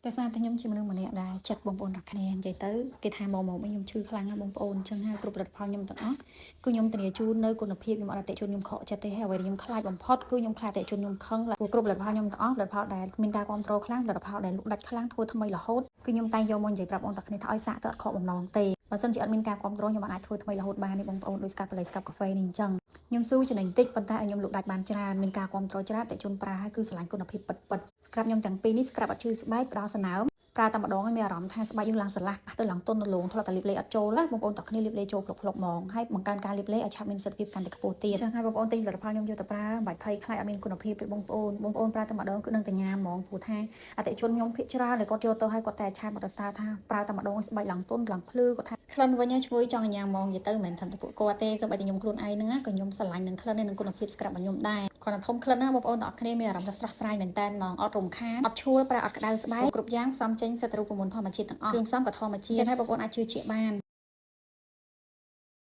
ដោយសារតែខ្ញុំជាមនុស្សម្នាក់ដែលចិត្តបងប្អូនរកគ្នានិយាយទៅគេថាមកខ្ញុំឈឺខ្លាំងណាស់បងប្អូនអញ្ចឹងហើយគ្រប់ផលិតផលខ្ញុំទាំងអស់គឺខ្ញុំធានាជូននៅគុណភាពខ្ញុំអត់អតិថិជនខ្ញុំខកចិត្តទេហើយអ្វីដែលខ្ញុំខ្លាចបំផុតគឺខ្ញុំខ្លាចអតិថិជនខ្ញុំខឹងព្រោះគ្រប់ផលិតផលខ្ញុំទាំងអស់ផលិតផលដែលមានការគ្រប់គ្រងខ្លាំងផលិតផលដែលលក់ដាច់ខ្លាំងធ្វើថ្មីរហូតគឺខ្ញុំតែងយកមកនិយាយប្រាប់បងប្អូនទាំងគ្នាថាឲ្យសាកទៅអត់ខកបំណងទេបើសិនជាអត់មានការគ្រប់គ្រងខ្ញុំអាចធ្វើថ្មីរហូតបានទេបងប្អូនដូចស្កាប់បល័យស្កាប់កាហ្វេនេះអញ្ចឹងខ្ញុំស៊ូចំណេញតិចប៉ុន្តែឲ្យខ្ញុំលក់ដាច់បានច្រើនមានការគ្រប់គ្រងច្រើនអតិថិជនប្រើហើយគឺស្រឡាញ់គុណភាពពិតស្ក្រាប់ខ្ញុំទាំងពីរនេះស្ក្រាប់អត់ឈឺស្បែកផ្ដល់សំណើមប្រើតែម្ដងឲ្យមានអារម្មណ៍ថាស្បែកយើងឡើងស្រឡះទៅឡើងទន់ទៅលងធ្លាប់តែលាបលេខអត់ចូលណាបងប្អូនទាំងគ្នាលាបលេខចូលផ្លុកហ្មងហើយបង្កើនការលាបលេខឲ្យឆាប់មានប្រសិទ្ធភាពកាន់តែខ្ពស់ទៀតអញ្ចឹងហើយបងប្អូនទិញផលិតផលខ្ញុំយកទៅប្រើមិនបាច់ភ័យខ្លាចអត់មានគុណភាពទេបងប្អូនប្រើតែម្ដងគឺនឹងតែញ៉ាំហ្មងព្រោះថាអតិថិជនខ្ញុំភាគច្រើនដែលគាត់យកទៅហើយគាត់តែឆាតមកទៅស្ទើរថាប្រើតែម្ដងស្បែកឡើងទន់ឡើងភ្លឺគាត់ថាក្លិនវិញឈ្ងុយចង់ញ៉ាំហ្មងនិយាយទៅមិនមែនថាតែពួកគាត់ទេសូម្បីតែខ្ញុំខ្លួនឯងហ្នឹងក៏ខ្ញុំស្រឡាញ់នឹងក្លិននិងគុណភាពស្ក្រាប់របស់ខ្ញុំដែរគាត់ថាធំក្លិនណាបងប្អូនទាំងអស់គ្នាមានអារម្មណ៍ថាស្រស់ស្រាយមែនតើហ្មងអត់រំខានអត់ឈួលប្រើអត់ក្តៅស្បែកគ្រប់យ៉ាងផ្សំចេញសិតរូបមន្តធម្មជាតិទាំងអស់គ្រឿងផ្សំក៏ធម្មជាតិចឹងហើយបងប្អូនអាចជឿជាក់បាន